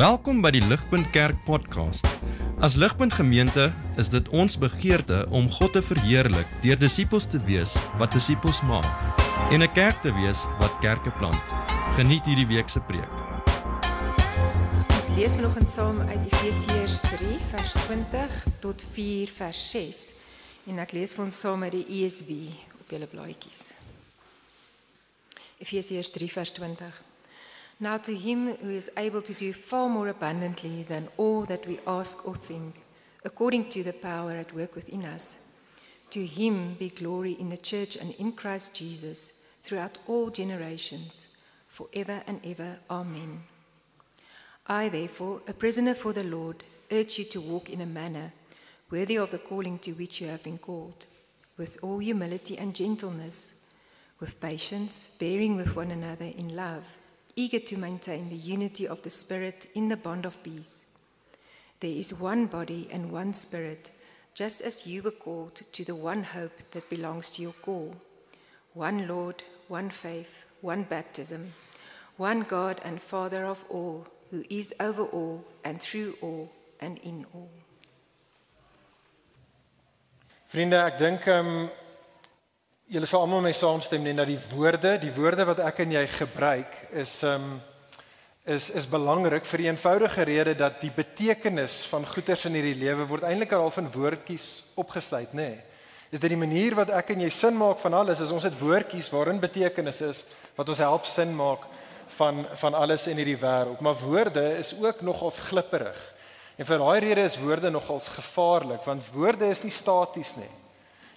Welkom by die Ligpunt Kerk podcast. As Ligpunt Gemeente is dit ons begeerte om God te verheerlik deur disippels te wees wat disippels maak en 'n kerk te wees wat kerke plant. Geniet hierdie week se preek. Ons lees vanoggend saam uit Efesiërs 3 vers 20 tot 4 vers 6 en ek lees vir ons saam uit die ESV op julle blaadjies. Efesiërs 3 vers 20. Now to him who is able to do far more abundantly than all that we ask or think, according to the power at work within us, to him be glory in the church and in Christ Jesus, throughout all generations, forever and ever. Amen. I, therefore, a prisoner for the Lord, urge you to walk in a manner worthy of the calling to which you have been called, with all humility and gentleness, with patience, bearing with one another in love, eager to maintain the unity of the Spirit in the bond of peace. There is one body and one Spirit, just as you were called to the one hope that belongs to your call. One Lord, one faith, one baptism, one God and Father of all, who is over all and through all and in all. Vriende, ek dink julle sal almal mee saamstem net dat die woorde wat ek en jy gebruik is belangrik vir die eenvoudige rede dat die betekenis van goeders in hierdie lewe word eintlik al van woordjies opgesluit, nê? Is dit die manier wat ek en jy sin maak van alles, is ons het woordjies waarin betekenis is wat ons help sin maak van alles in hierdie wêreld, maar woorde is ook nogals glipperig. En vir daai rede is woorde nogals gevaarlik, want woorde is nie staties nie.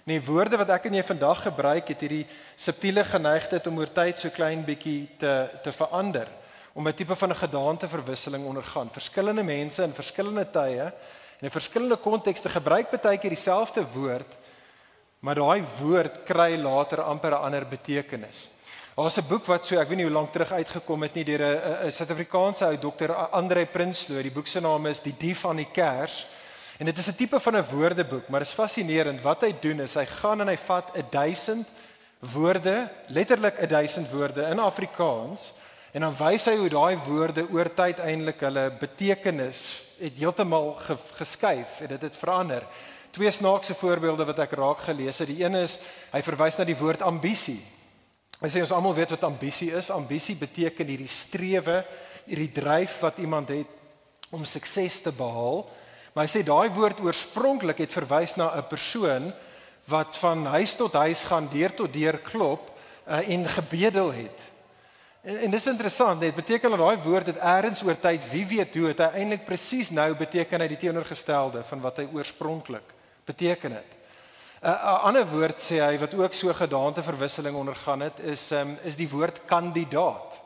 Nee, woorde wat ek en jy vandag gebruik het hierdie subtiele geneigtheid om oor tyd so klein bietjie te verander, om 'n tipe van 'n gedaanteverwisseling ondergaan. Verskillende mense in verskillende tye en in verskillende kontekste gebruik baie keer dieselfde woord, maar daai woord kry later amper 'n ander betekenis. Daar's 'n boek wat so, ek weet nie hoe lank terug uitgekom het nie, deur 'n Suid-Afrikaanse ou dokter André Prinsloo. Die boek se naam is Die Dief aan die Kers. En dit is 'n tipe van 'n woordeboek, maar dit is fascinerend. Wat hy doen is, hy gaan en hy vat 1000 woorde, letterlik 1000 woorde in Afrikaans, en dan wys hy hoe daai woorde oor tyd eintlik hulle betekenis het heeltemal geskuif, en dit het verander. Twee snaakse voorbeelde wat ek raak gelees het. Die een is, hy verwys na die woord ambisie. Hy sê ons almal weet wat ambisie is. Ambisie beteken hierdie strewe, hierdie dryf wat iemand het om sukses te behaal. Maar hy sê daai woord oorspronklik het verwys na 'n persoon wat van huis tot huis gaan, deur tot deur klop en gebedel het. En dis interessant, dit beteken dat daai woord het eers oor tyd, wie weet hoe, het hy eintlik presies nou beteken hy die teenoorgestelde van wat hy oorspronklik beteken het. 'n ander woord sê hy wat ook so gedaanteverwisseling ondergaan het, is die woord kandidaat.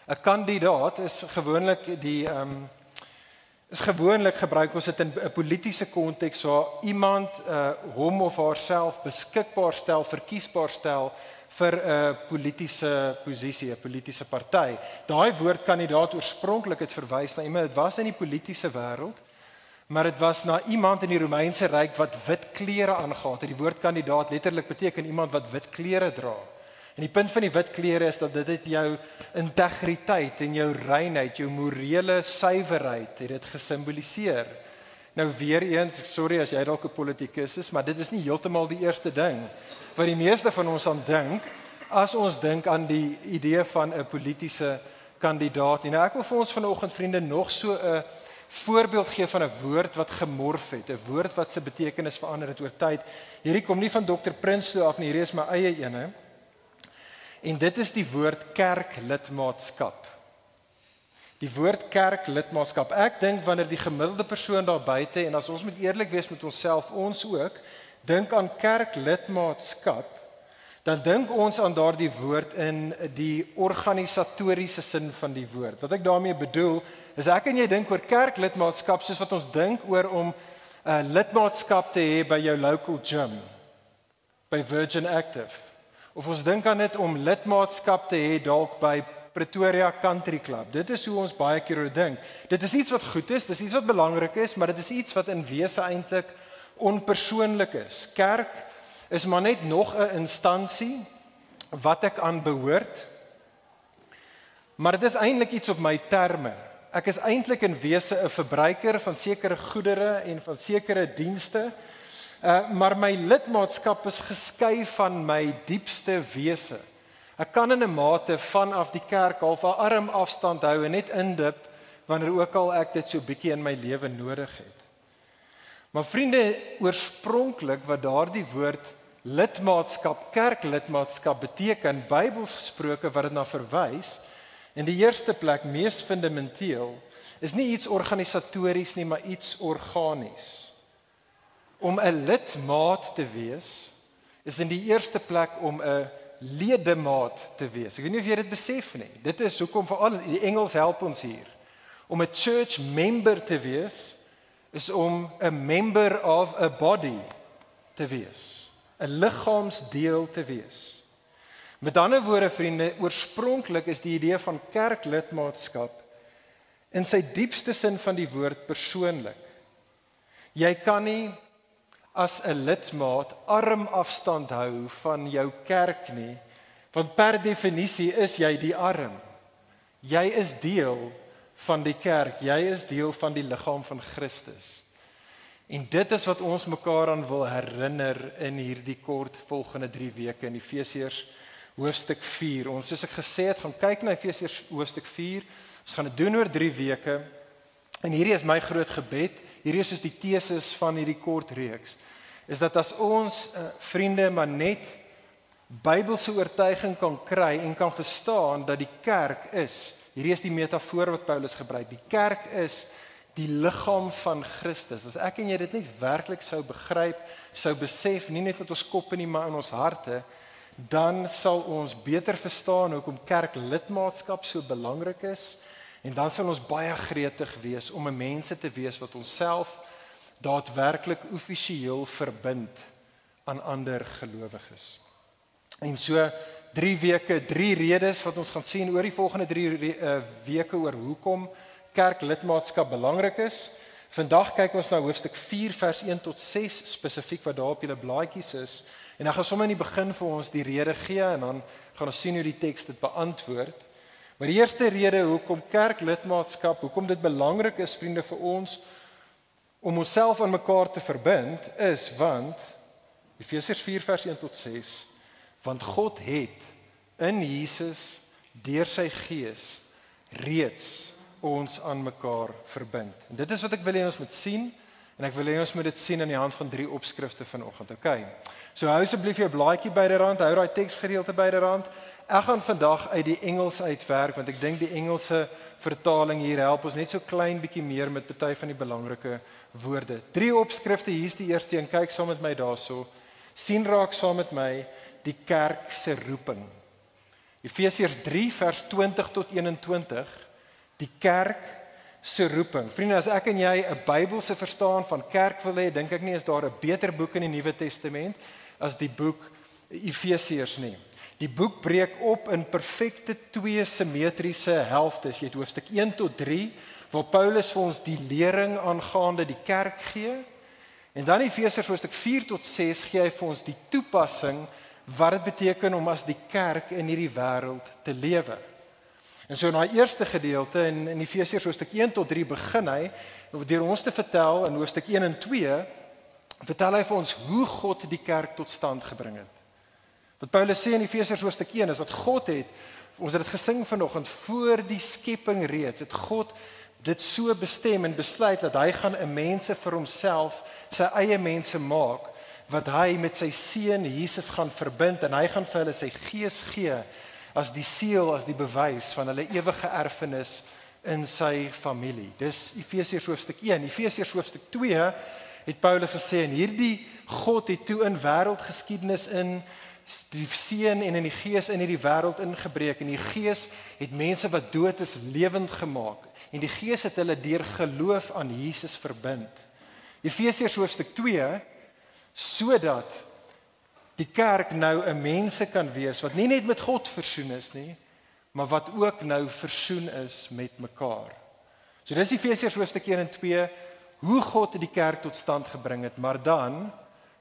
'n Kandidaat is gewoonlik gebruik ons dit in 'n politieke konteks waar iemand hom of haarself beskikbaar stel, verkiesbaar stel vir 'n politieke posisie, 'n politieke party. Daai woord kandidaat oorspronklik het verwys na iemand, dit was in die politieke wêreld, maar dit was na iemand in die Romeinse ryk wat wit klere aangetree het. Die woord kandidaat letterlik beteken iemand wat wit klere dra. En die punt van die wit klere is dat dit jou integriteit en jou reinheid, jou morele suiwerheid het dit gesimboliseer. Nou weer eens, sorry as jy dalk 'n politikus is, maar dit is nie heeltemal die eerste ding wat die meeste van ons aan dink as ons dink aan die idee van 'n politieke kandidaat. En nou ek wil vir ons vanoggend, vriende, nog so 'n voorbeeld gee van 'n woord wat gemorf het, 'n woord wat se betekenis verander het oor tyd. Hierdie kom nie van Dr. Prinsloo af nie, hierdie is my eie ene. En dit is die woord kerklidmaatskap. Die woord kerklidmaatskap. Ek dink wanneer die gemiddelde persoon daar buite, en as ons moet eerlik wees met onsself, ons ook, dink aan kerklidmaatskap, dan dink ons aan daardie woord in die organisatoriese sin van die woord. Wat ek daarmee bedoel, is ek en jy dink oor kerklidmaatskap soos wat ons dink oor om lidmaatskap te hê by jou local gym, by Virgin Active. Of ons dink aan dit om lidmaatskap te hê dalk by Pretoria Country Club. Dit is hoe ons baie keer oor dink. Dit is iets wat goed is, dit is iets wat belangrik is, maar dit is iets wat in wese eintlik onpersoonlik is. Kerk is maar net nog 'n instansie wat ek aan behoort, maar dit is eintlik iets op my terme. Ek is eintlik in wese 'n verbruiker van sekere goedere en van sekere dienste, maar my lidmaatskap is geskei van my diepste wese. Ek kan in 'n mate vanaf die kerk half 'n arm afstand hou en net indip wanneer ook al ek dit so bietjie in my lewe nodig het. Maar vriende, oorspronklik wat daardie woord lidmaatskap, kerklidmaatskap beteken, Bybels gesproke wat dit na verwys, in die eerste plek mees fundamenteel, is nie iets organisatories nie, maar iets organies. Om 'n lidmaat te wees, is in die eerste plek om 'n ledemaat te wees. Ek weet nie of jy dit besef nie. Dit is hoekom veral die Engels help ons hier. Om 'n church member te wees, is om 'n member of a body te wees. 'n liggaamsdeel te wees. Met ander woorde, vriende, oorspronklik is die idee van kerklidmaatskap in sy diepste sin van die woord persoonlik. Jy kan nie as 'n lidmaat armafstand hou van jou kerk nie, want per definisie is jy die arm. Jy is deel van die kerk, jy is deel van die liggaam van Christus. En dit is wat ons mekaar aan wil herinner in hierdie kort volgende 3 weke in Efesiërs hoofstuk 4. Ons, soos ek gesê het, gaan kyk na Efesiërs hoofstuk 4. Ons gaan dit doen oor 3 weke. En hierdie is my groot gebed. Hierdie is soos die teses van hierdie kort reeks. Is dat as ons vriende maar net Bybelse oortuiging kan kry en kan verstaan dat die kerk is, hierdie is die metafoor wat Paulus gebruik, die kerk is die liggaam van Christus. As ek en jy dit net werklik sou begryp, sou besef, nie net met ons koppe nie, maar in ons harte, dan sal ons beter verstaan hoekom kerklidmaatskap so belangrik is, en dan sal ons baie gretig wees om 'n mense te wees wat onsself daadwerklik offisieel verbind aan ander gelowiges. En so 3 weke, 3 redes wat ons gaan sien oor die volgende 3 weke oor hoekom kerklidmaatskap belangrik is. Vandag kyk ons na hoofstuk 4 vers 1 tot 6 spesifiek wat daar op julle blaadjies is. En dan gaan sommer in die begin vir ons die rede gee en dan gaan ons sien hoe die teks dit beantwoord. Maar die eerste rede hoekom kerklidmaatskap, hoekom dit belangrik is, vriende, vir ons om onsself aan mekaar te verbind, is want Efesiërs 4 vers 1 tot 6, want God het in Jesus deur sy Gees reeds ons aan mekaar verbind. En dit is wat ek wil hê ons moet sien, en ek wil hê ons moet dit sien aan die hand van 3 opskrifte vanoggend. Okay. So hou asseblief jou blaadjie byderhand, hou daai teksgedeelte byderhand. Ek gaan vandag uit die Engels uitwerk, want ek dink die Engelse vertaling hier help ons net so klein bietjie meer met party van die belangrike woorde. 3 opskrifte, hier is die eerste een, kyk saam met my daarso. Sien raak saam met my die kerk se roeping. Efesiërs 3 vers 20 tot 21, die kerk se roeping. Vriende, as ek en jy 'n Bybelse verstaan van kerk wil hê, dink ek nie is daar 'n beter boek in die Nuwe Testament as die boek Efesiërs nie. Die boek breek op in perfekte 2 simmetriese helftes. Jy het hoofstuk 1 tot 3 waar Paulus vir ons die lering aangaande die kerk gee. En dan Efesiërs hoofstuk 4 tot 6 gee hy vir ons die toepassing wat dit beteken om as die kerk in hierdie wêreld te lewe. En so in daai eerste gedeelte in Efesiërs hoofstuk 1 tot 3 begin hy deur ons te vertel in hoofstuk 1 en 2 vertel hy vir ons hoe God die kerk tot stand gebring het. Wat Paulus sê in Efesiërs hoofstuk 1 is dat God het, ons het dit gesing vanoggend, voor die skepping reeds, het God dit so bestem en besluit dat hy gaan 'n mense vir homself, sy eie mense maak, wat hy met sy seun Jesus gaan verbind en hy gaan vir hulle sy Gees gee as die seël, as die bewys van hulle ewige erfenis in sy familie. Dis Efesiërs hoofstuk 1. Efesiërs hoofstuk 2 het Paulus gesê en hierdie God het toe in wêreldgeskiedenis in die seun en in die Gees in hierdie wêreld ingebreek en die Gees het mense wat dood is lewend gemaak en die Gees het hulle deur geloof aan Jesus verbind. Efesiërs hoofstuk 2 sodat die kerk nou 'n mense kan wees wat nie net met God versoen is nie, maar wat ook nou versoen is met mekaar. So dis Efesiërs hoofstuk 1 en 2, hoe God die kerk tot stand gebring het, maar dan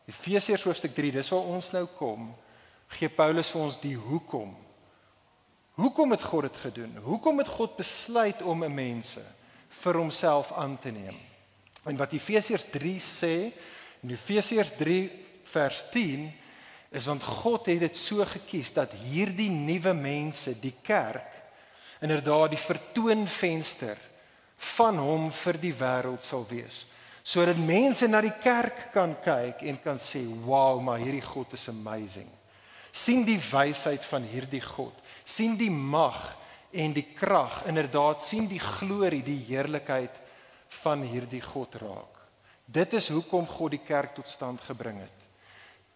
Efesiërs hoofstuk 3, dis waar ons nou kom, gee Paulus vir ons die hoekom. Hoekom het God dit gedoen? Hoekom het God besluit om 'n mense vir homself aan te neem? En wat Efesiërs 3 sê, in Efesiërs 3 vers 10, is want God het dit so gekies dat hierdie nuwe mense, die kerk, inderdaad die vertoonvenster van hom vir die wêreld sal wees. Sodat mense na die kerk kan kyk en kan sê, wow, maar hierdie God is amazing. Sien die wysheid van hierdie God. Sien die mag en die krag, inderdaad, sien die glorie, die heerlikheid van hierdie God raak. Dit is hoekom God die kerk tot stand gebring het.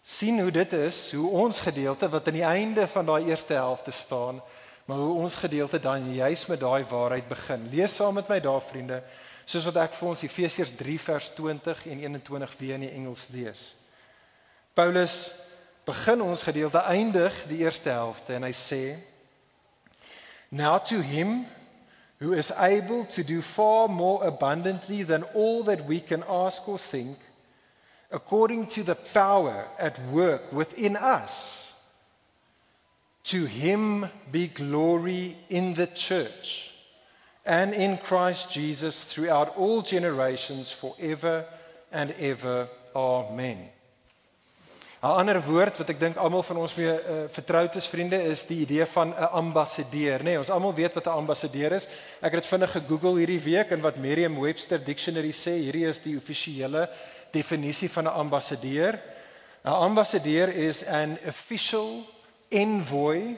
Sien hoe dit is, hoe ons gedeelte, wat aan die einde van daai eerste helfte staan, maar hoe ons gedeelte dan juis met daai waarheid begin. Lees saam met my daar, vriende, soos wat ek vir ons Efesiërs 3 vers 20 en 21 weer in die Engels lees. Paulus begin ons gedeelte, eindig die eerste helfte, en hy sê, Now to him who is able to do far more abundantly than all that we can ask or think, according to the power at work within us, to him be glory in the church and in Christ Jesus throughout all generations forever and ever. Amen. 'n Ander woord wat ek dink almal van ons mee vertroud is, vriende, is die idee van 'n ambassadeur, nee, ons almal weet wat 'n ambassadeur is. Ek het dit vinnig gegoogel hierdie week en wat Merriam-Webster Dictionary sê, hierdie is die offisiële definisie van 'n ambassadeur. 'n Ambassadeur is an official envoy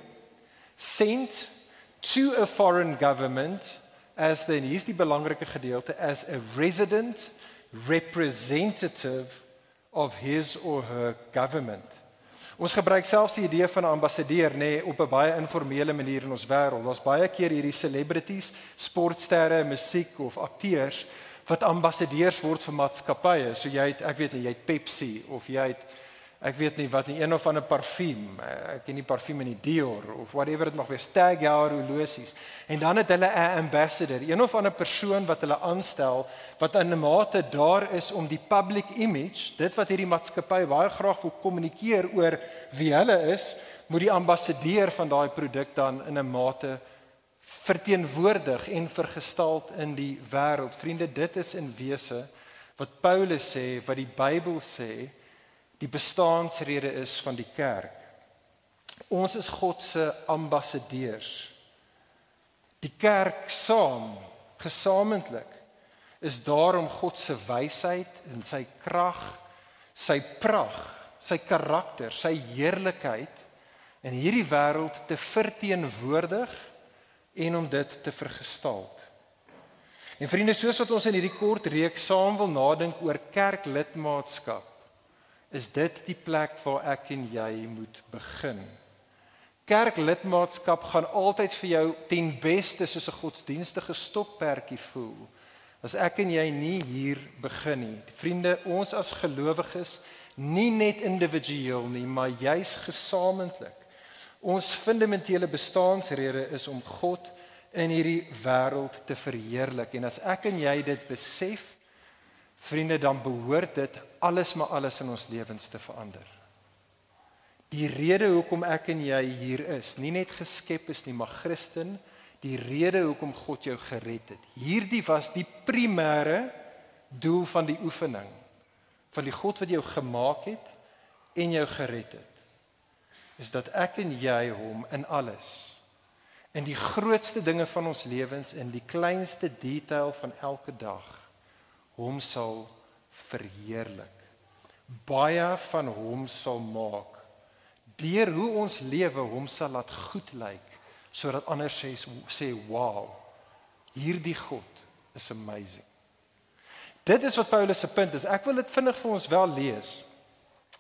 sent to a foreign government as the, hier's die belangrike gedeelte, as a resident representative of his or her government. Ons gebruik selfs die idee van 'n ambassadeur, nê, op 'n baie informele manier in ons wêreld. Daar's baie keer hierdie celebrities, sportsterre, musiek of akteurs wat ambassadeurs word vir maatskappye. So jy het, ek weet nie, jy het Pepsi of jy het, ek weet nie wat nie, een of ander parfuum, ek ken nie parfuum in die Dior of whatever dit mag wees, Tag Heuer horlosies. En dan het hulle 'n ambassador, een of ander persoon wat hulle aanstel, wat in 'n mate daar is om die public image, dit wat hierdie maatskappy baie graag wil kommunikeer oor wie hulle is, moet die ambassadeur van daai produk dan in 'n mate verteenwoordig en vergestaal in die wêreld. Vriende, dit is in wese wat Paulus sê, wat die Bybel sê, die bestaansrede is van die kerk. Ons is God se ambassadeurs. Die kerk saam, gesamentlik, is daar om God se wysheid en sy krag, sy pragt, sy karakter, sy heerlikheid in hierdie wêreld te verteenwoordig en om dit te vergestaal. En vriende, soos wat ons in hierdie kort reeks saam wil nadink oor kerklidmaatskap, is dit die plek waar ek en jy moet begin. Kerklidmaatskap gaan altyd vir jou ten beste soos 'n godsdienstige stokperdjie voel, as ek en jy nie hier begin nie. Vriende, ons as gelowiges, nie net individueel nie, maar juis gesamentlik. Ons fundamentele bestaansrede is om God in hierdie wêreld te verheerlik. En as ek en jy dit besef, vriende, dan behoort dit alles maar alles in ons lewens te verander. Die rede hoekom ek en jy hier is, nie net geskep is nie, maar Christen, die rede hoekom God jou gered het. Hierdie was die primêre doel van die oefening, van die God wat jou gemaak het en jou gered het, is dat ek en jy hom in alles, in die grootste dinge van ons lewens, in die kleinste detail van elke dag, hom sal verheerlik. Baie van hom sal maak. Deur hoe ons lewe hom sal laat goed lyk, sodat ander sê, wow, hierdie God is amazing. Dit is wat Paulus se punt is. Ek wil dit vinnig vir ons wel lees.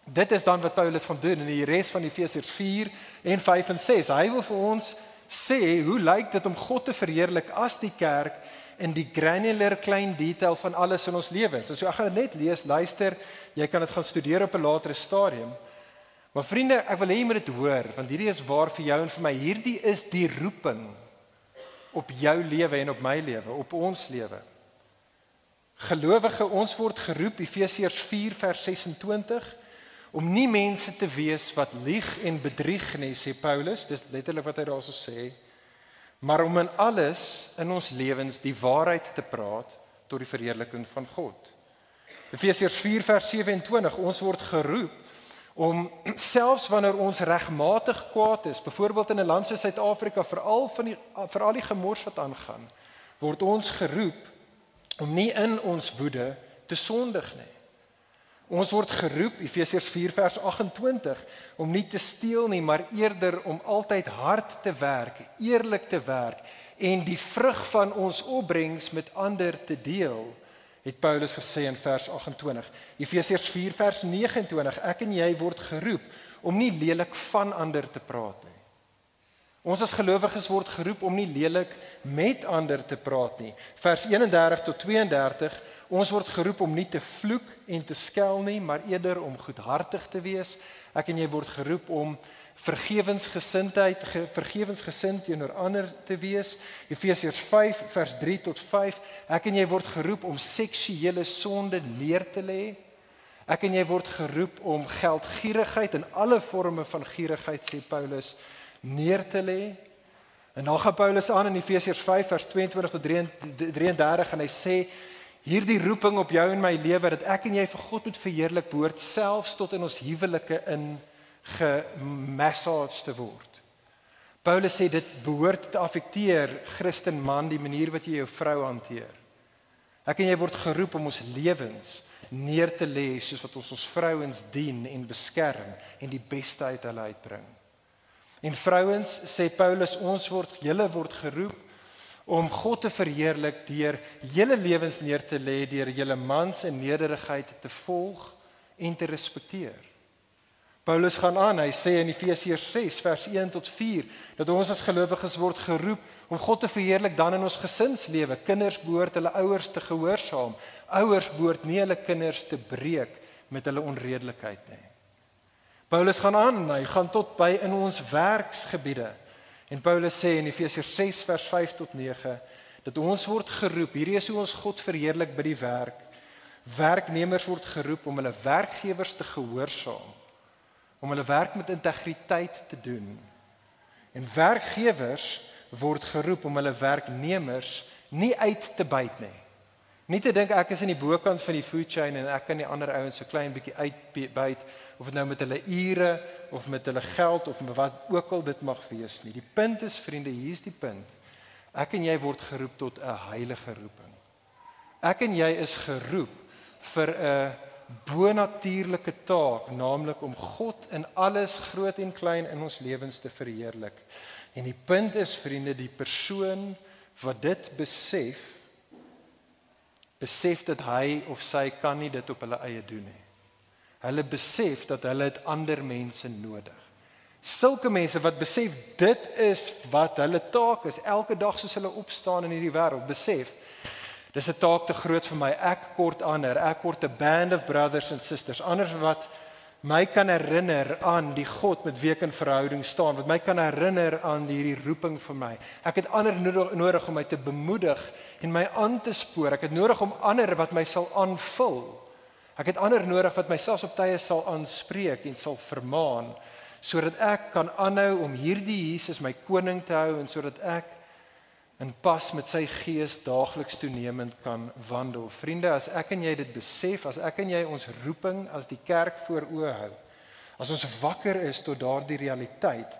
Dit is dan wat Paulus gaan doen in die res van Efesiërs 4 en 5 en 6. Hy wil vir ons sê, hoe lyk dit om God te verheerlik as die kerk in die granular klein detail van alles in ons lewens. So ek gaan dit net lees, luister, jy kan dit gaan studeer op 'n latere stadium. Maar vriende, ek wil hê jy moet dit hoor, want hierdie is waar vir jou en vir my. Hierdie is die roeping op jou lewe en op my lewe, op ons lewe. Gelowige, ons word geroep, Efesiërs 4 vers 26, om nie mense te wees wat lieg en bedrieg nie, sê Paulus, dis letterlik wat hy daarso sê, maar om in alles in ons lewens die waarheid te praat tot die verheerliking van God. Efesiërs 4 vers 27, ons word geroep om selfs wanneer ons regmatig kwaad is, byvoorbeeld in 'n land soos Suid-Afrika, veral die gemors wat aangaan, word ons geroep om nie in ons woede te sondig nie. Ons word geroep, Efesiërs 4 vers 28, om nie te steel nie, maar eerder om altyd hard te werk, eerlik te werk en die vrug van ons opbrengs met ander te deel, het Paulus gesê in vers 28. Efesiërs 4 vers 29, ek en jy word geroep om nie lelik van ander te praat nie. Ons as gelowiges word geroep om nie lelik met ander te praat nie. Vers 31 tot 32, ons word geroep om nie te vloek en te skel nie, maar eerder om goedhartig te wees. Ek en jy word geroep om vergewensgesind teenoor ander te wees. Efesiërs 5 vers 3 tot 5, ek en jy word geroep om seksuele sonde neer te lê. Ek en jy word geroep om geldgierigheid en alle forme van gierigheid, sê Paulus, neer te lê. En dan gaan Paulus aan in Efesiërs 5 vers 22 tot 33 en hy sê, hierdie roeping op jou en my lewe, dat ek en jy vir God moet verheerlik, behoort selfs tot in ons huwelike in gemassage te word. Paulus sê dit behoort te affekteer, Christen man, die manier wat jy jou vrou hanteer. Ek en jy word geroep om ons lewens neer te lê, soos wat ons vrouens dien en beskerm en die beste uit hulle uitbring. En vrouens, sê Paulus, julle word geroep om God te verheerlik deur julle lewens neer te lê, deur julle mans se nederigheid te volg en te respekteer. Paulus gaan aan, hy sê in Efesiërs 6 vers 1 tot 4, dat ons as gelowiges word geroep om God te verheerlik dan in ons gesinslewe. Kinders behoort hulle ouers te gehoorsaam. Ouers behoort nie hulle kinders te breek met hulle onredelikheid nie. Paulus gaan aan, hy gaan tot by in ons werksgebiede. En Paulus sê in Efesiërs 6 vers 5 tot 9, dat ons word geroep, hierdie is hoe ons God verheerlik by die werk. Werknemers word geroep om hulle werkgewers te gehoorsaam, om hulle werk met integriteit te doen. En werkgewers word geroep om hulle werknemers nie uit te buit nie. Nie te dink ek is in die bokant van die food chain en ek kan die ander ouens so klein bietjie uitbuit, of dit nou met hulle ure, of met hulle geld, of met wat ook al dit mag wees nie. Die punt is, vriende, hier is die punt. Ek en jy word geroep tot 'n heilige roeping. Ek en jy is geroep vir 'n bonatuurlike taak, naamlik om God in alles groot en klein in ons lewens te verheerlik. En die punt is, vriende, die persoon wat dit besef dat hy of sy kan nie dit op hulle eie doen nie. Hulle besef dat hulle het ander mense nodig. Sulke mense wat besef dit is wat hulle taak is, elke dag soos hulle opstaan in hierdie wêreld, besef, dis 'n taak te groot vir my, ek kort ander, ek kort 'n band of brothers and sisters, anders wat my kan herinner aan die God met wie ek in verhouding staan, wat my kan herinner aan hierdie roeping vir my. Ek het ander nodig om my te bemoedig en my aan te spoor. Ek het nodig om ander wat my sal aanvul. Ek het ander nodig wat my selfs op tye sal aanspreek en sal vermaan, sodat ek kan aanhou om hierdie Jesus my koning te hou en sodat ek in pas met sy gees daagliks toenemend kan wandel. Vriende, as ek en jy dit besef, as ek en jy ons roeping as die kerk voor oë hou, as ons wakker is tot daardie realiteit,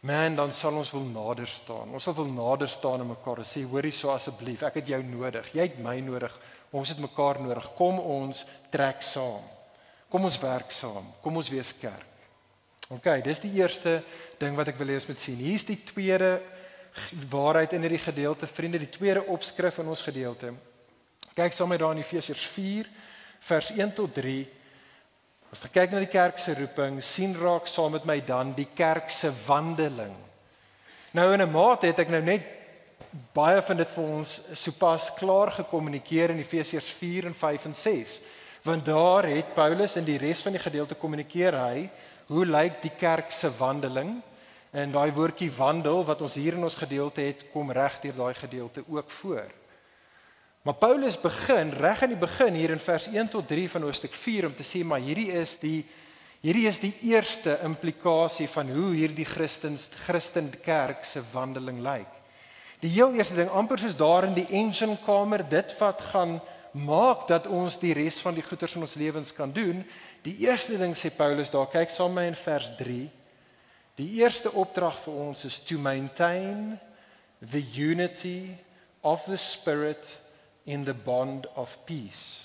dan sal ons wil nader staan. Ons sal wil nader staan aan mekaar en sê, hoorie so asseblief, ek het jou nodig, jy het my nodig, ons het mekaar nodig, kom ons trek saam, kom ons werk saam, kom ons wees kerk. Ok, dis die eerste ding wat ek wil hê ons moet sien. Hier is die tweede waarheid in hierdie gedeelte, vriende, die tweede opskrif in ons gedeelte. Kyk saam met daar in Efesiërs 4, vers 1 tot 3. As jy kyk na die kerk se roeping, sien raak saam met my dan die kerk se wandeling. Nou in 'n mate het ek nou net baie van dit vir ons sopas klaar gekommunikeer in Efesiërs 4 en 5 en 6. Want daar het Paulus in die res van die gedeelte kommunikeer hy, hoe lyk die kerk se wandeling? En daai woordjie wandel wat ons hier in ons gedeelte het, kom reg deur daai gedeelte ook voor. Maar Paulus begin reg aan die begin hier in vers 1 tot 3 van hoofstuk 4 om te sê maar hierdie is die eerste implikasie van hoe hierdie Christen kerk se wandeling lyk. Die heel eerste ding, amper soos daar in die engine kamer, dit wat gaan maak dat ons die res van die goeders in ons lewens kan doen. Die eerste ding sê Paulus daar, kyk saam met my in vers 3. Die eerste opdrag vir ons is to maintain the unity of the Spirit in the bond of peace.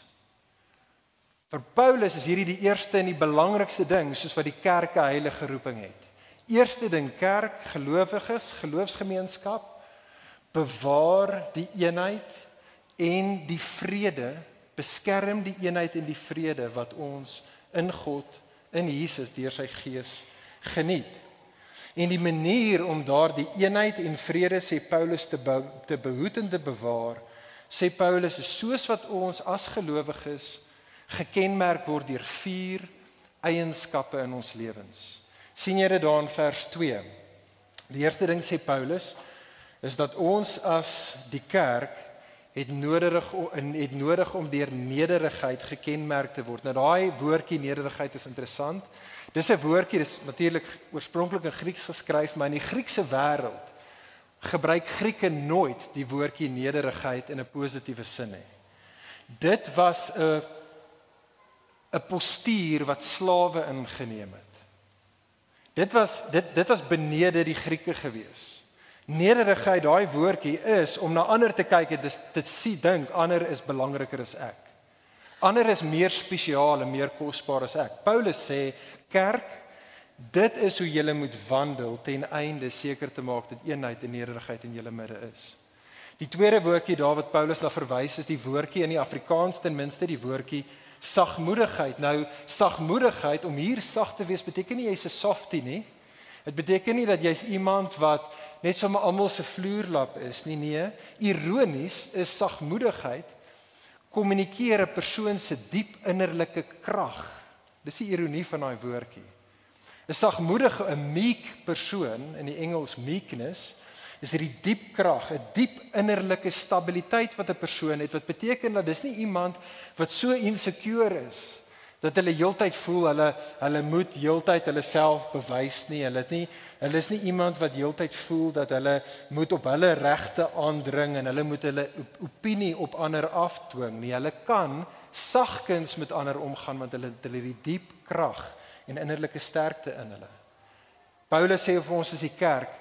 Vir Paulus is hierdie die eerste en die belangrikste ding, soos wat die kerk 'n heilige roeping het. Eerste ding, kerk, gelowiges, geloofsgemeenskap, bewaar die eenheid en die vrede, beskerm die eenheid en die vrede wat ons in God, in Jesus, deur sy Gees geniet. En die manier om daardie eenheid en vrede, sê Paulus, te behoed en te bewaar, sê Paulus, is soos wat ons as gelowiges gekenmerk word deur 4 eienskappe in ons lewens. Sien jy dit daar in vers 2? Die eerste ding sê Paulus, is dat ons as die kerk het nodig om deur nederigheid gekenmerk te word. Nou daai woordjie nederigheid is interessant. Dis 'n woordjie, dis natuurlik oorspronklik in Grieks geskryf, maar in die Griekse wêreld gebruik Grieke nooit die woordjie nederigheid in 'n positiewe sin nie. Dit was 'n postuur wat slawe ingeneem het. Dit was benede die Grieke gewees. Nederigheid, daai woordjie is om na ander te kyk en dit sien dink ander is belangriker as ek. Ander is meer spesiaal en meer kosbaar as ek. Paulus sê, kerk, dit is hoe julle moet wandel ten einde seker te maak dat eenheid en nederigheid in julle midde is. Die tweede woordjie daar wat Paulus na verwys is die woordjie in die Afrikaans ten minste die woordjie sagmoedigheid. Nou sagmoedigheid, om hier sag te wees beteken nie jy's 'n softie nie. Dit beteken nie dat jy's iemand wat net sommer almal se vloerlap is nie. Nee, ironies is sagmoedigheid kommunikeer 'n persoon se diep innerlike krag. Dis die ironie van daai woordjie. 'n Sagmoedige, 'n meek persoon, in die Engels meekness, is hierdie diep krag, 'n diep innerlike stabiliteit wat 'n persoon het, wat beteken dat dis nie iemand wat so insecure is dat hulle heeltyd voel hulle moet heeltyd hulle self bewys nie. Hulle is nie iemand wat heeltyd voel dat hulle moet op hulle regte aandring en hulle moet hulle opinie op ander afdwing nie. Hulle kan sagkens met ander omgaan want hulle het die diep krag en innerlike sterkte in hulle. Paulus sê vir ons as die kerk,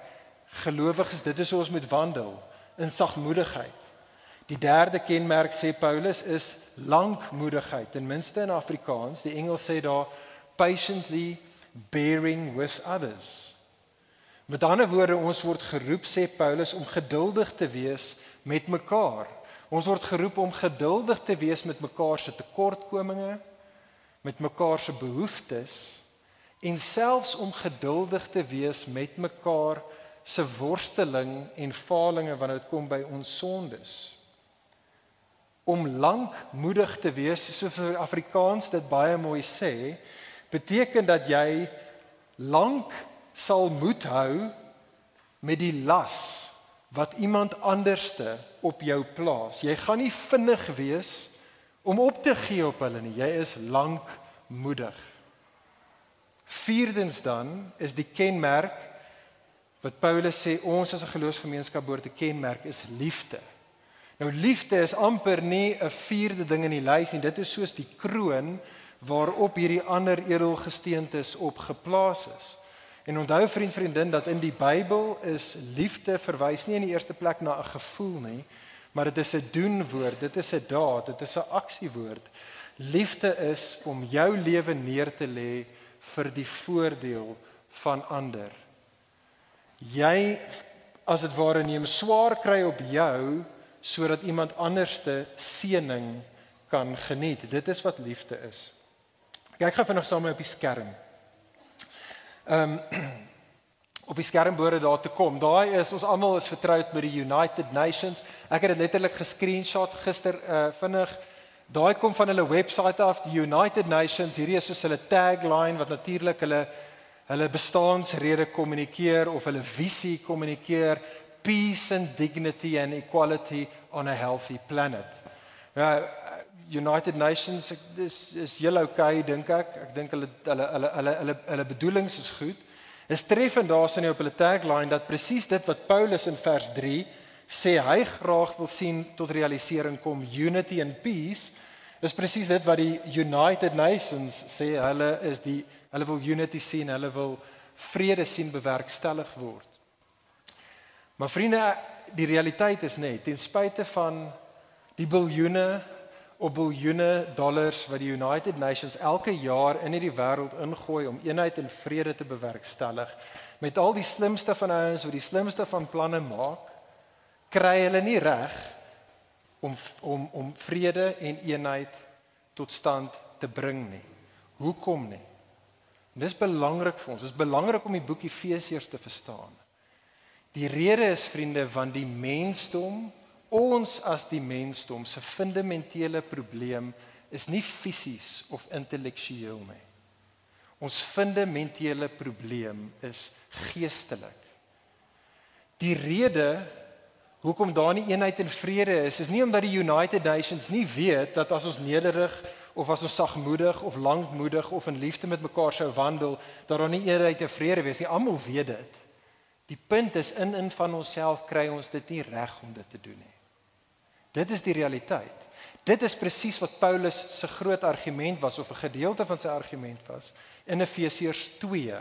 gelowiges, dit is hoe ons moet wandel in sagmoedigheid. Die derde kenmerk, sê Paulus, is lankmoedigheid, ten minste in Afrikaans. Die Engels sê daar patiently bearing with others. Met ander woorde, ons word geroep, sê Paulus, om geduldig te wees met mekaar. Ons word geroep om geduldig te wees met mekaar se tekortkominge, met mekaar se behoeftes en selfs om geduldig te wees met mekaar se worsteling en falinge wanneer dit kom by ons sondes. Om lankmoedig te wees, soos Afrikaans dit baie mooi sê, beteken dat jy lank sal moed hou met die las wat iemand anderste op jou plaas. Jy gaan nie vinnig wees om op te gee op hulle nie. Jy is lankmoedig. Vierdens dan is die kenmerk wat Paulus sê ons as 'n geloofsgemeenskap behoort te kenmerk is liefde. Nou liefde is amper nie 'n vierde ding in die lys nie. Dit is soos die kroon waarop hierdie ander edelgesteentes op geplaas is. En onthou vriendin dat in die Bybel is liefde verwys nie in die eerste plek na 'n gevoel nie, maar dit is 'n doenwoord, dit is 'n daad, dit is 'n aksiewoord. Liefde is om jou lewe neer te lê vir die voordeel van ander. Jy as dit ware neem swaar kry op jou sodat iemand anderste seëning kan geniet. Dit is wat liefde is. Kyk gou vinnig saam met my op die skerm. Op die skerm behoort daar te kom. Daai is ons almal is vertroud met die United Nations. Ek het dit letterlik gescreenshot gister vinnig. Daai kom van hulle webwerf af, die United Nations. Hierdie is soos hulle tagline wat natuurlik hulle bestaansrede kommunikeer of hulle visie kommunikeer. Peace and dignity and equality on a healthy planet. Nou, United Nations is heel okay, dink ek. Ek dink hulle bedoelings is goed. Is treffend daarsin op hulle tagline dat presies dit wat Paulus in vers 3 sê hy graag wil sien tot realisering kom, unity and peace, is presies dit wat die United Nations sê, hulle wil unity sien, hulle wil vrede sien bewerkstellig word. Maar vriende, die realiteit is net, ten spyte van die biljoene op biljoene dollars wat die United Nations elke jaar in hierdie wêreld ingooi om eenheid en vrede te bewerkstellig, met al die slimste van ouens wat die slimste van planne maak, kry hulle nie reg om vrede en eenheid tot stand te bring nie. Hoekom nie? Dis belangrik vir ons. Dis belangrik om die boek Efesiërs te verstaan. Die rede is, vriende, want die mensdom, ons as die mensdom se fundamentele probleem is nie fisies of intellektueel nie. Ons fundamentele probleem is geestelik. Die rede hoekom daar nie eenheid en vrede is nie omdat die United Nations nie weet dat as ons nederig of as ons sagmoedig of lankmoedig of in liefde met mekaar sou wandel, dat daar nie eenheid en vrede wees nie. Almal weet dit. Die punt is in van onsself kry ons dit nie reg om dit te doen nie. Dit is die realiteit. Dit is presies wat Paulus se groot argument was, of 'n gedeelte van sy argument was, in Efesiërs 2.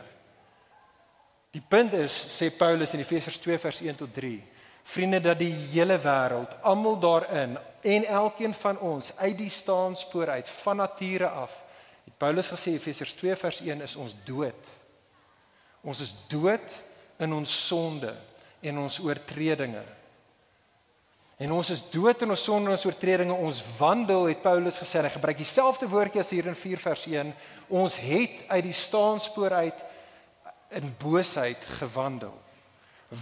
Die punt is, sê Paulus in Efesiërs 2 vers 1 tot 3, vriende, dat die hele wêreld, almal daarin, en elkeen van ons, uit die staanspoor uit, van nature af, het Paulus gesê, Efesiërs 2 vers 1, is ons dood. Ons is dood in ons sonde en ons oortredinge. En ons is dood in ons sonde en ons oortredinge, ons wandel, het Paulus gesê, en hy gebruik dieselfde woordjie as hier in 4 vers 1, ons het uit die staanspoor uit in boosheid gewandel.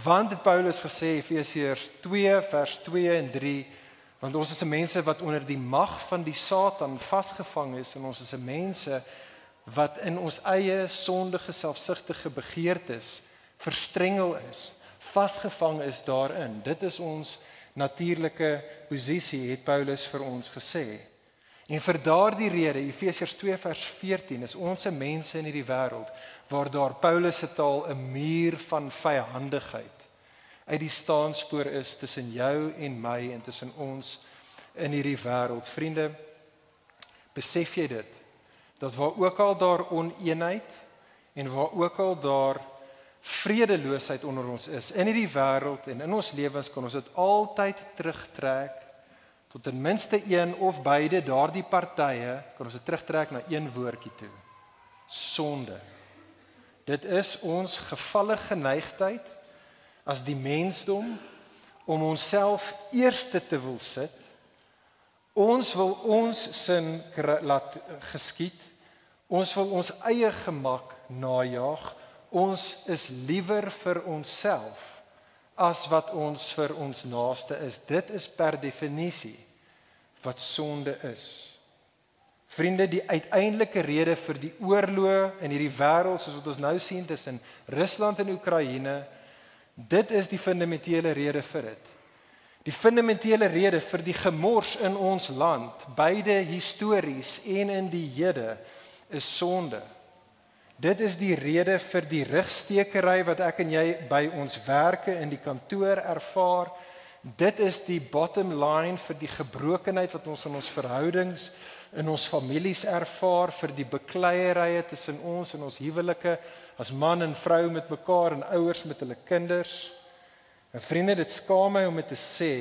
Want het Paulus gesê, Efesiërs 2 vers 2 en 3, want ons is 'n mense wat onder die mag van die Satan vasgevang is, en ons is 'n mense wat in ons eie sondige, selfsugtige begeertes verstrengel is, vasgevang is daarin. Dit is ons natuurlike posisie, het Paulus vir ons gesê. En vir daardie rede, Efesiërs 2 vers 14, is ons mense in hierdie wêreld, waar daar Paulus se taal 'n muur van vyhandigheid uit die staanspoor is tussen jou en my en tussen ons in hierdie wêreld. Vriende, besef jy dit? Dat waar ook al daar oneenheid en waar ook al daar vredeloosheid onder ons is, in hierdie wêreld en in ons lewens, kan ons dit altyd terugtrek tot ten minste een of beide daardie partye, kan ons dit terugtrek na een woordjie toe. Sonde. Dit is ons gevalle geneigtheid as die mensdom om onsself eerste te wil sit. Ons wil ons sin laat geskied. Ons wil ons eie gemak najag. Ons is liewer vir onsself as wat ons vir ons naaste is. Dit is per definisie wat sonde is. Vriende, die uiteindelike rede vir die oorlog in hierdie wêreld, soos wat ons nou sien tussen Rusland en Oekraïne, dit is die fundamentele rede vir dit. Die fundamentele rede vir die gemors in ons land, beide histories en in die hede, is sonde. Dit is die rede vir die rugstekery wat ek en jy by ons werke in die kantoor ervaar. Dit is die bottom line vir die gebrokenheid wat ons in ons verhoudings, in ons families ervaar, vir die bekleierye tussen ons en ons huwelike, as man en vrou met mekaar en ouers met hulle kinders. En vriende, dit skaam my om dit te sê,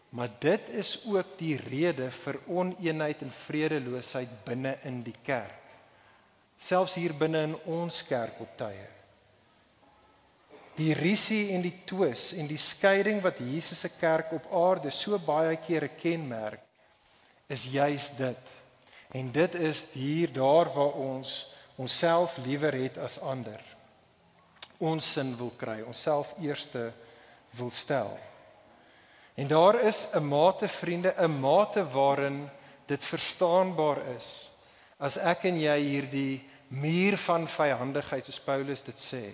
maar dit is ook die rede vir oneenheid en vredeloosheid binne in die kerk. Selfs hier binne in ons kerk op tye. Die risie en die twis en die skeiding wat Jesus se kerk op aarde so baie kere kenmerk, is juis dit. En dit is hier daar waar ons onsself liewer het as ander. Ons sin wil kry, onsself eerste wil stel. En daar is 'n mate, vriende, 'n mate waarin dit verstaanbaar is, as ek en jy hierdie muur van vyhandigheid, soos Paulus dit sê,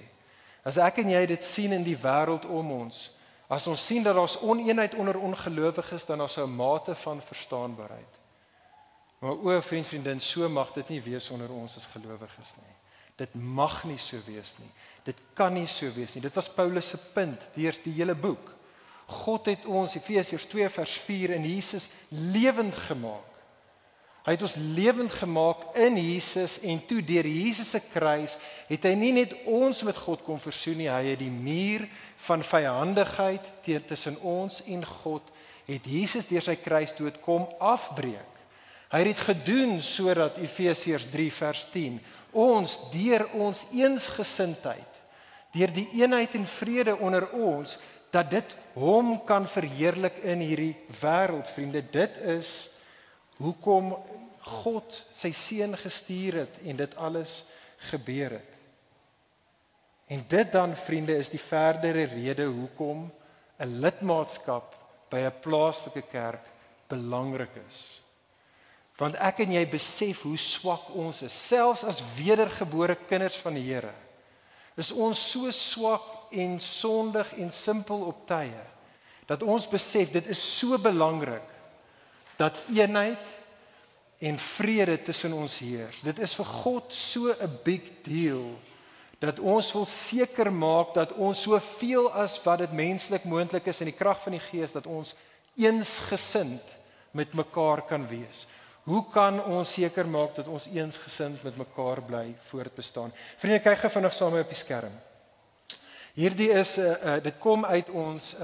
as ek en jy dit sien in die wêreld om ons, as ons sien dat daar's oneenheid onder ongelowiges, dan is daar 'n mate van verstaanbaarheid. Maar o, vriendin, so mag dit nie wees onder ons as gelowiges nie. Dit mag nie so wees nie. Dit kan nie so wees nie. Dit was Paulus se punt deur die hele boek. God het ons, Efesiërs 2 vers 4, in Jesus lewend gemaak. Hy het ons lewend gemaak in Jesus en toe deur Jesus se kruis het hy nie net ons met God kon versoen nie, hy het die muur van vyhandigheid tussen ons en God, het Jesus deur sy kruisdood kom afbreek. Hy het dit gedoen sodat Efesiërs 3 vers 10, ons deur ons eensgesindheid, deur die eenheid en vrede onder ons, dat dit hom kan verheerlik in hierdie wêreld, vriende. Dit is hoekom God sy seun gestuur het en dit alles gebeur het. En dit dan, vriende, is die verdere rede hoekom 'n lidmaatskap by 'n plaaslike kerk belangrik is. Want ek en jy besef hoe swak ons is, selfs as wedergebore kinders van die Here. Is ons so swak en sondig en simpel op tye, dat ons besef dit is so belangrik dat eenheid en vrede tussen ons heers. Dit is vir God so 'n big deal, dat ons wil seker maak dat ons soveel as wat dit menslik moontlik is in die krag van die Gees, dat ons eensgesind met mekaar kan wees. Hoe kan ons seker maak dat ons eensgesind met mekaar bly voortbestaan? Vriende, kyk gou vinnig saam op die skerm. Hierdie is dit kom uit ons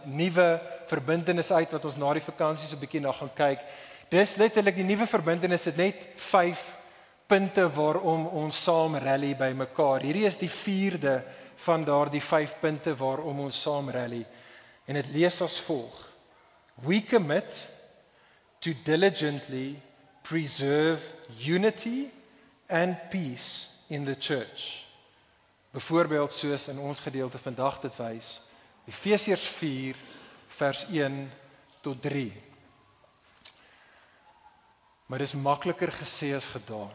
nuwe verbintenis uit wat ons na die vakansie so 'n bietjie na gaan kyk. Dis letterlik die nuwe verbintenis, het net 5 punte waarom ons saam rally by mekaar. Hierdie is die 4de van daardie 5 punte waarom ons saam rally. En dit lees as volg: We commit to diligently preserve unity and peace in the church. Byvoorbeeld soos in ons gedeelte vandag dit wys, Efesiërs 4 vers 1 tot 3. Maar dis makliker gesê as gedaan.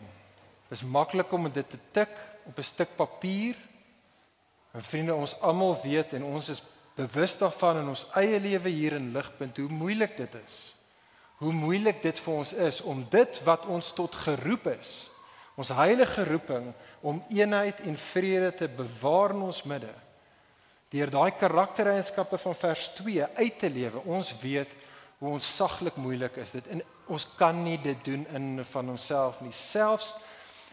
Dis maklik om dit te tik op 'n stuk papier. En vriende, ons almal weet en ons is bewus daarvan in ons eie lewe hier in Ligpunt hoe moeilik dit is. Hoe moeilik dit vir ons is om dit wat ons tot geroep is, ons heilige roeping om eenheid en vrede te bewaar in ons midde, deur daai karaktereienskappe van vers 2 uit te lewe. Ons weet hoe ons saglik moeilik is dit en ons kan nie dit doen in van onsself nie. Selfs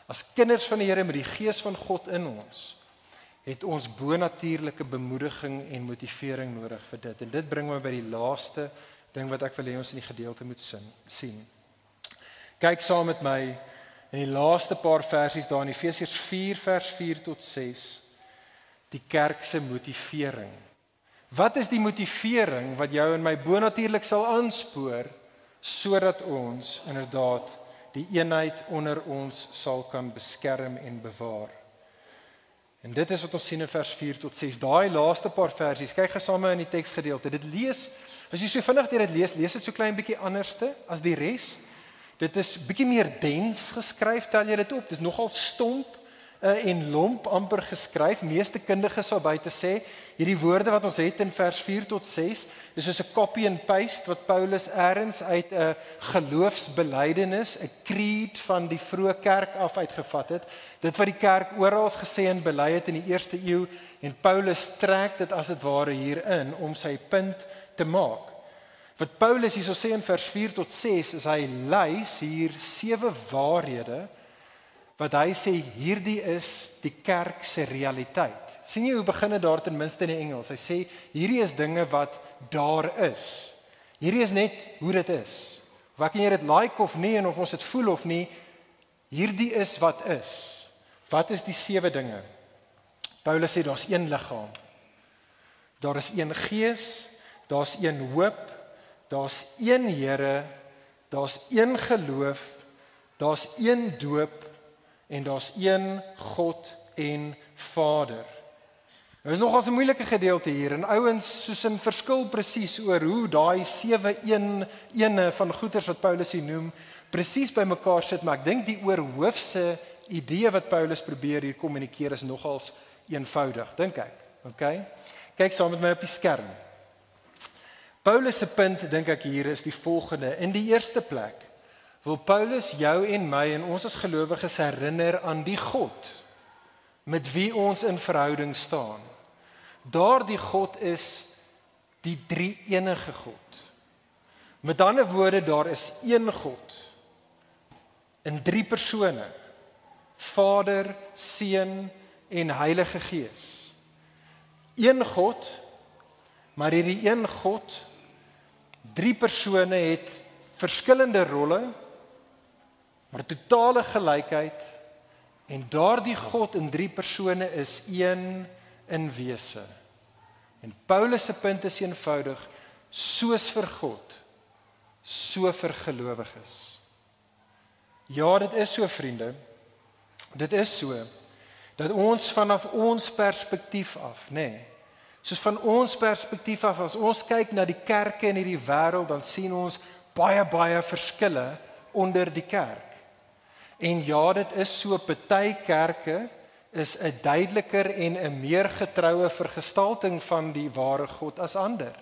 as kinders van die Here met die Gees van God in ons, het ons bonatuurlike bemoediging en motivering nodig vir dit. En dit bring my by die laaste ding wat ek wil hê ons in die gedeelte moet sien. Kyk saam met my in die laaste paar versies daar in Efesiërs 4 vers 4 tot 6, die kerk se motivering. Wat is die motivering wat jou en my bonatuurlik sal aanspoor sodat ons inderdaad die eenheid onder ons sal kan beskerm en bewaar? En dit is wat ons sien in vers 4 tot 6. Daai laaste paar versies, kyk gesame in die teksgedeelte. Dit lees, as jy so vinnig deur dit lees dit so klein bietjie anderste as die res. Dit is bietjie meer dens geskryf, tel jy dit op. Dit is nogal stomp en lomp amper geskryf. Meeste kundiges sal buite sê, hierdie woorde wat ons het in vers 4 tot 6, is soos 'n copy and paste wat Paulus eers uit 'n geloofsbelydenis, 'n creed van die vroeë kerk af uitgevat het. Dit wat die kerk oral gesê en bely het in die eerste eeu, en Paulus trek dit as dit ware hierin om sy punt te maak. Wat Paulus hierso sê in vers 4 tot 6 is hy lys hier 7 waarhede wat hy sê hierdie is die kerk se realiteit. Sien jy hoe begin dit daar ten minste in die Engels? Hy sê hierdie is dinge wat daar is. Hierdie is net hoe dit is. Wat kan jy dit like of nie en of ons dit voel of nie? Hierdie is wat is. Wat is die 7 dinge? Paulus sê daar's een liggaam. Daar is een gees, daar's een hoop, daar's een Here, daar's een geloof, daar's een doop en daar's een God en Vader. Dit is nogals 'n moeilike gedeelte hier en ouens soos in verskil presies oor hoe daai 7 ene van goeders wat Paulus hier noem presies by mekaar sit, maar ek dink die oorhoofse idee wat Paulus probeer hier kommunikeer is nogals eenvoudig, dink ek. Okay? Kyk saam met my op die skerm. Paulus se punt, dink ek hier, is die volgende. In die eerste plek wil Paulus jou en my en ons as gelowiges herinner aan die God met wie ons in verhouding staan. Daardie God is die drie-enige God. Met ander woorde, daar is een God in 3 persone: Vader, Seun en Heilige Gees. Een God, maar hierdie een God, 3 persone het verskillende rolle, maar totale gelykheid, en daardie God in 3 persone is een in wese. En Paulus se punt is eenvoudig: soos vir God, so vir gelowiges. Ja, dit is so, vriende. Dit is so dat ons vanaf ons perspektief af, soos van ons perspektief af, as ons kyk na die kerke in hierdie wêreld, dan sien ons baie verskille onder die kerk. En ja, dit is so, party kerke is 'n duideliker en 'n meer getroue vergestalting van die ware God as ander.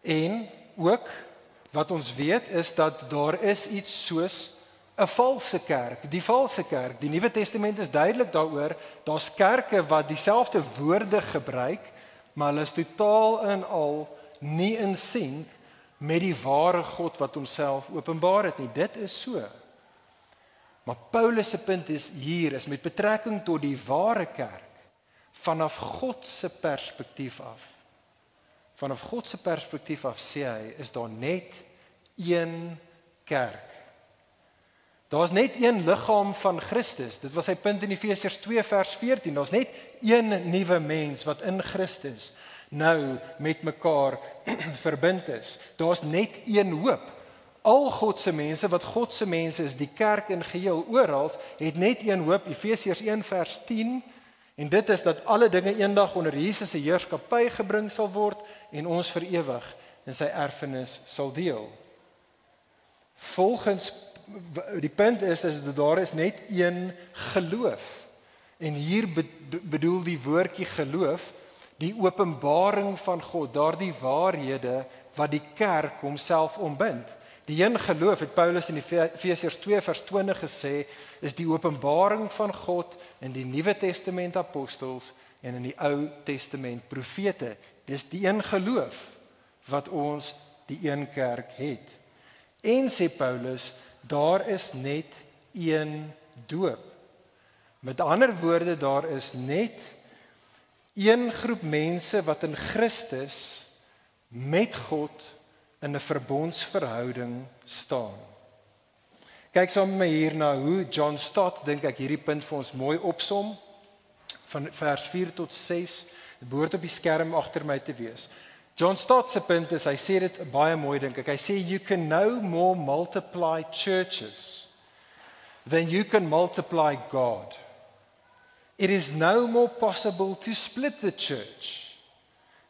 En ook wat ons weet is dat daar is iets soos 'n valse kerk, die valse kerk. Die Nuwe Testament is duidelik daaroor. Daar's kerke wat dieselfde woorde gebruik, maar hulle is totaal en al nie in sink met die ware God wat homself openbaar het nie. Dit is so. Maar Paulus se punt is hier, is met betrekking tot die ware kerk, vanaf God se perspektief af. Vanaf God se perspektief af sê hy, is daar net een kerk. Daar's net een liggaam van Christus. Dit was sy punt in Efesiërs 2 vers 14. Daar's net een nuwe mens wat in Christus nou met mekaar verbind is. Daar's net een hoop. Al God se mense, wat God se mense is, die kerk in geheel oral, het net een hoop. Efesiërs 1 vers 10. En dit is dat alle dinge eendag onder Jesus se heerskappy gebring sal word en ons vir ewig in sy erfenis sal deel. Volgens die punt is dat daar is net een geloof. En hier bedoel die woordjie geloof die openbaring van God, daardie waarhede wat die kerk homself ombind. Die een geloof, het Paulus in Efesiërs 2 vers 20 gesê, is die openbaring van God in die Nuwe Testament apostels en in die Ou Testament profete. Dis die een geloof wat ons die een kerk het. En sê Paulus, daar is net een doop. Met ander woorde, daar is net een groep mense wat in Christus met God in 'n verbondsverhouding staan. Kyk saam met my hier na hoe John Stott, dink ek, hierdie punt vir ons mooi opsom, van vers 4 tot 6, dit behoort op die skerm agter my te wees. John Stott se punt is, hy sê dit baie mooi, dink ek, hy sê, you can no more multiply churches than you can multiply God. It is no more possible to split the church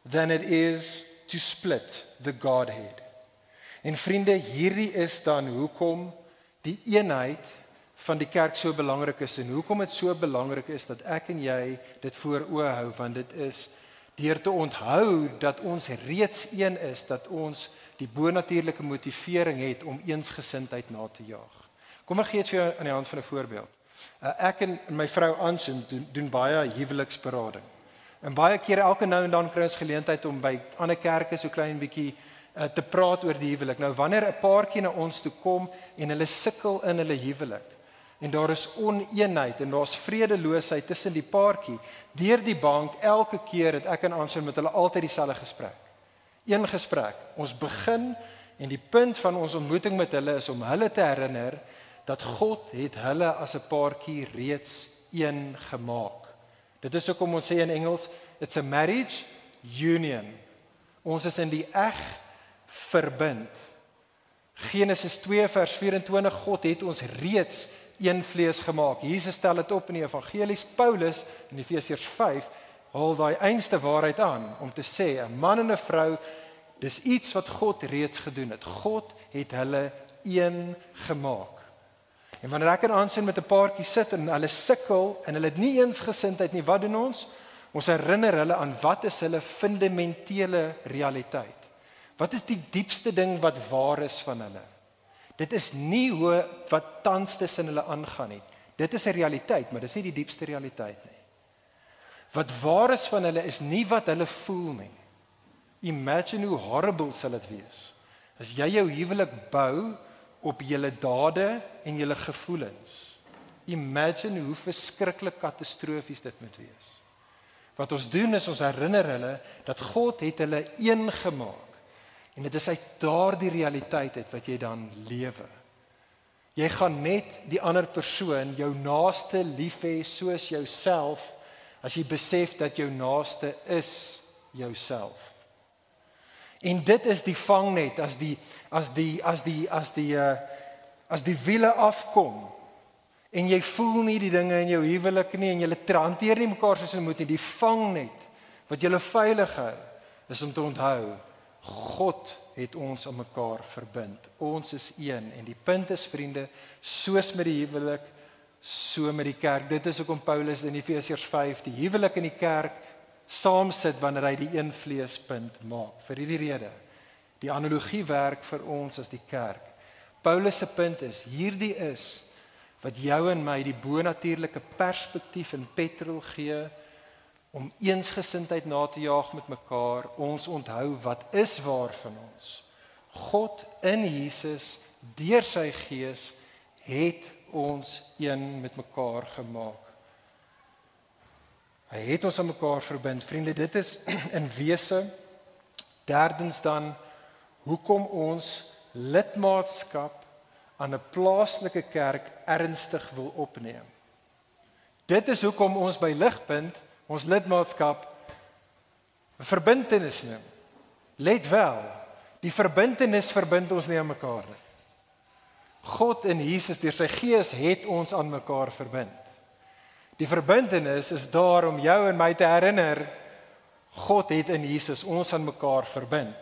than it is to split the Godhead. En vriende, hierdie is dan hoekom die eenheid van die kerk so belangrik is, en hoekom dit so belangrik is dat ek en jy dit voor oë hou, want dit is deur te onthou dat ons reeds een is, dat ons die bonatuurlike motivering het om eensgesindheid na te jaag. Kom ek gee dit vir jou aan die hand van 'n voorbeeld. Ek en my vrou Anson doen baie huweliksberading. En baie kere, elke nou en dan kry ons geleentheid om by ander kerke so klein bietjie te praat oor die huwelik. Nou wanneer 'n paartjie na ons toe kom en hulle sukkel in hulle huwelik en daar is oneenheid en daar's vredeloosheid tussen die paartjie, deur die bank elke keer het ek en Anson met hulle altyd dieselfde gesprek. Een gesprek. Ons begin en die punt van ons ontmoeting met hulle is om hulle te herinner dat God het hulle as 'n paartjie reeds een gemaak. Dit is hoekom ons sê in Engels, it's a marriage union. Ons is in die eg verbind. Genesis 2 vers 24, God het ons reeds een vlees gemaak. Jesus stel dit op in die evangelies. Paulus in Efesiërs 5 haal daai einste waarheid aan om te sê 'n man en 'n vrou, dis iets wat God reeds gedoen het. God het hulle een gemaak. En wanneer ek en Anson met 'n paartjie sit en hulle sukkel en hulle het nie eensgesindheid nie, wat doen ons? Ons herinner hulle aan wat is hulle fundamentele realiteit. Wat is die diepste ding wat waar is van hulle? Dit is nie hoe wat tans tussen hulle aangaan nie. Dit is 'n realiteit, maar dit is nie die diepste realiteit nie. Wat waar is van hulle is nie wat hulle voel nie. Imagine hoe horrible sal dit wees as jy jou huwelik bou op julle dade en julle gevoelens. Imagine hoe verskriklik katastrofies dit moet wees. Wat ons doen is ons herinner hulle dat God het hulle een gemaak. En dit is uit daardie realiteit uit wat jy dan lewe. Jy gaan net die ander persoon, jou naaste lief hê soos jouself, as jy besef dat jou naaste is jouself. En dit is die vangnet as die wiele afkom en jy voel nie die dinge in jou huwelik nie en julle hanteer nie mekaar soos jy moet nie, die vangnet wat julle veilig hou is om te onthou God het ons aan mekaar verbind. Ons is een en die punt is vriende, soos met die huwelik, so met die kerk. Dit is hoekom Paulus in Efesiërs 5 die huwelik en die kerk saam sit wanneer hy die een vleespunt maak. Vir hierdie rede, die analogie werk vir ons as die kerk. Paulus se punt is, hierdie is wat jou en my die bonatuurlike perspektief en petrol gee om eensgesindheid na te jaag met mekaar, ons onthou wat is waar van ons. God in Jesus, deur sy gees, het ons een met mekaar gemaak. Hy het ons aan mekaar verbind. Vriende, dit is in wese. Derdens dan, hoekom ons lidmaatskap aan 'n plaaslike kerk ernstig wil opneem. Dit is hoekom ons by Ligpunt ons lidmaatskap 'n verbintenis noem. Let wel, die verbintenis verbind ons nie aan mekaar nie. God in Jesus deur sy gees het ons aan mekaar verbind. Die verbintenis is daar om jou en my te herinner, God het in Jesus ons aan mekaar verbind.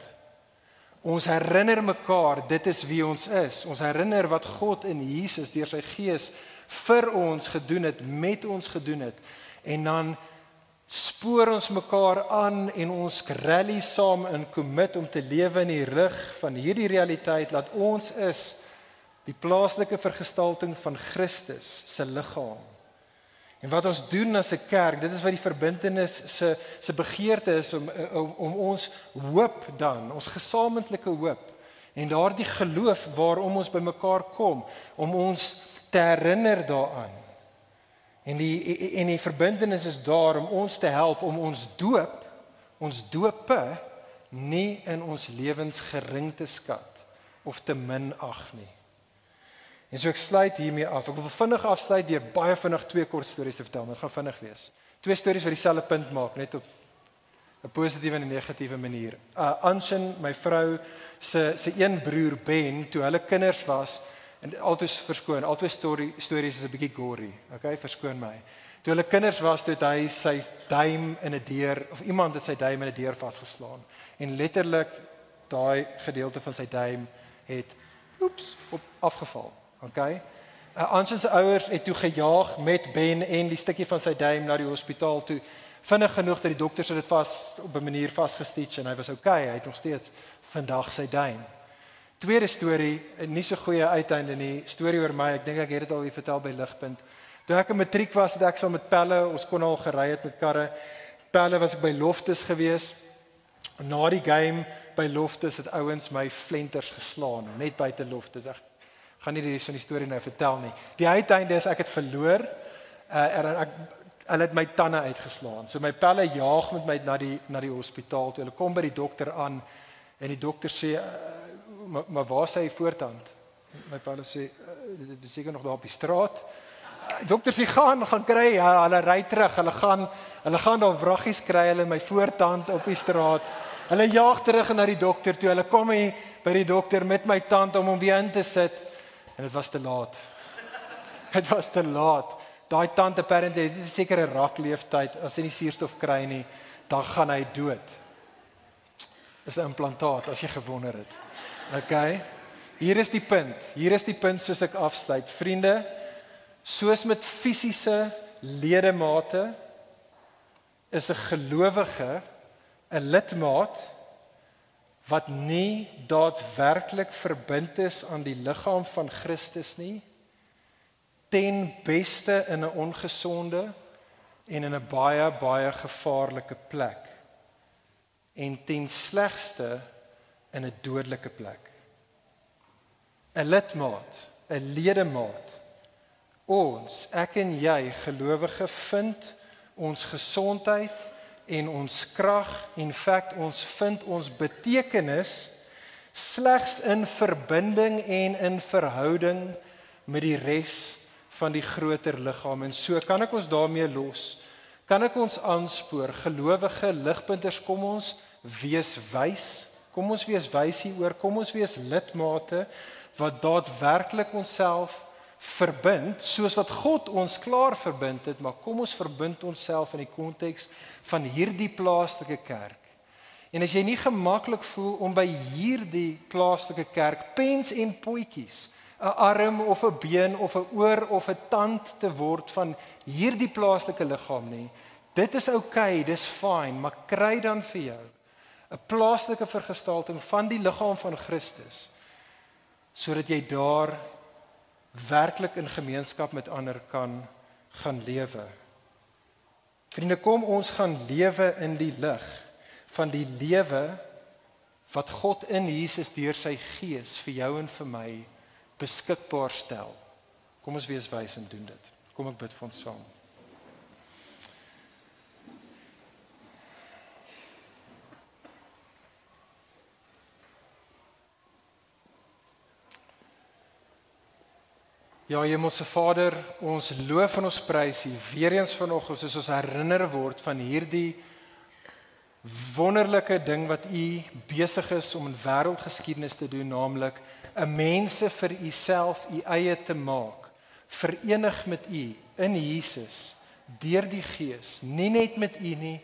Ons herinner mekaar, dit is wie ons is. Ons herinner wat God in Jesus deur sy gees vir ons gedoen het, met ons gedoen het. En dan spoor ons mekaar aan en ons rally saam in commit om te lewe in die rig van hierdie realiteit, dat ons is die plaaslike vergestalting van Christus se liggaam. En wat ons doen as 'n kerk, dit is wat die verbintenis se begeerte is om ons hoop dan, ons gesamentlike hoop en daardie geloof waarom ons bymekaar kom, om ons te herinner daaraan. En die verbintenis is daar om ons te help om ons dope nie in ons lewens gering te skat of te minag nie. En so ek sluit hiermee af. Ek wil vinnig afsluit deur baie vinnig 2 kort stories te vertel. Dit gaan vinnig wees. 2 stories wat dieselfde punt maak, net op 'n positiewe en 'n negatiewe manier. Anshin, my vrou se een broer Ben, toe hulle kinders was, en altyd verskoon, albei stories is 'n bietjie gory. Okay, verskoon my. Toe hulle kinders was, toe het hy sy duim in 'n deur, of iemand het sy duim in 'n deur vasgeslaan. En letterlik daai gedeelte van sy duim het afgeval. Okay. Anshin se ouers het toe gejaag met Ben en die stukkie van sy duim na die hospitaal toe. Vinnig genoeg dat die dokters dit op 'n manier vasgestitch en hy was okay, hy het nog steeds vandag sy duim. Tweede storie, nie so goeie uiteinde nie, storie oor my, ek dink ek het dit al vertel by Ligpunt. Toe ek in matriek was, het ek saam met Pelle, ons kon al gery het met karre. Pelle was ek by Loftus gewees. Na die game by Loftus het ouens my flenters geslaan, net buite Loftus. Ek gaan nie die res van die storie nou vertel nie. Die uiteinde is ek het verloor, hulle het my tande uitgeslaan. So my Pelle jaag met my na die hospitaal toe. Hulle kom by die dokter aan en die dokter sê, maar waar is sy voortand? My Pelle sê, dit is seker nog daar op die straat. Dokter sê, gaan kry, ja, hulle ry terug, hulle gaan daar wraggies kry, hulle my voortand op die straat. Hulle jaag terug na die dokter toe, hulle kom hier by die dokter met my tand om hom weer in te sit. En dit was te laat. Dit was te laat. Daai tand apparently, dit is seker 'n rakleeftyd, as hy nie suurstof kry nie, dan gaan hy dood. Dis 'n implantaat, as jy gewonder het. Okay? Hier is die punt soos ek afsluit. Vriende, soos met fisiese ledemate, is 'n gelowige 'n lidmaat wat nie daadwerklik verbind is aan die liggaam van Christus nie, ten beste in 'n ongesonde en in 'n baie, baie gevaarlike plek. en ten slegste in 'n dodelike plek. 'n lidmaat, 'n ledemaat. Ons, ek en jy, gelowige, vind ons gesondheid en ons krag, in feite ons vind ons betekenis slegs in verbinding en in verhouding met die res van die groter liggaam. En so kan ek ons daarmee los. Kan ek ons aanspoor, gelowige ligpunters, kom ons wees wys. Kom ons wees wys hieroor, kom ons wees lidmate wat daadwerklik onsself verbind, soos wat God ons klaar verbind het, maar kom ons verbind onsself in die konteks van hierdie plaaslike kerk. En as jy nie gemaklik voel om by hierdie plaaslike kerk pens en potjies, 'n arm of 'n been of 'n oor of 'n tand te word van hierdie plaaslike liggaam nie, dit is oukei, dis fyn, maar kry dan vir jou 'n plaaslike vergestalting van die liggaam van Christus, sodat jy daar werklik in gemeenskap met ander kan gaan lewe. Vriende, kom ons gaan lewe in die lig van die lewe wat God in Jesus deur sy Gees vir jou en vir my beskikbaar stel. Kom ons wees wys en doen dit. Kom ek bid vir ons saam. Ja, Hemelse Vader, ons loof en ons prys U weer eens vanoggend, soos ons herinner word van hierdie wonderlike ding wat U besig is om in wêreldgeskiedenis te doen, naamlik 'n mense vir U self, U eie te maak, verenig met U in Jesus, deur die Gees, nie net met U nie,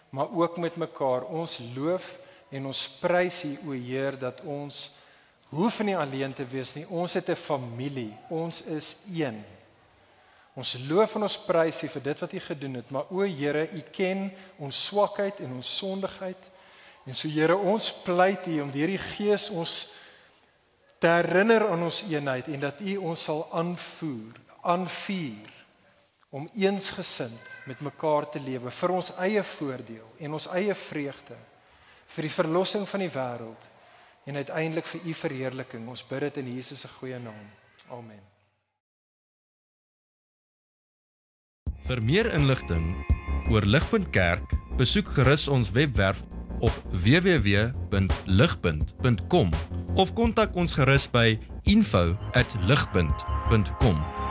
maar ook met mekaar. Ons loof en ons prys U, o Heer, dat ons hoef nie alleen te wees nie, ons het 'n familie, ons is een. Ons loof en ons prys U vir dit wat U gedoen het, maar o Here, U ken ons swakheid en ons sondigheid, en so Here, ons pleit U om deur die Gees ons te herinner aan ons eenheid, en dat U ons sal aanvuur, om eensgesind met mekaar te lewe, vir ons eie voordeel, en ons eie vreugde, vir die verlossing van die wêreld, en uiteindelik vir U verheerliking. Ons bid dit in Jesus se goeie naam. Amen. Vir meer inligting oor Ligpunt Kerk, besoek gerus ons webwerf op www.ligpunt.com of kontak ons gerus by info@ligpunt.com.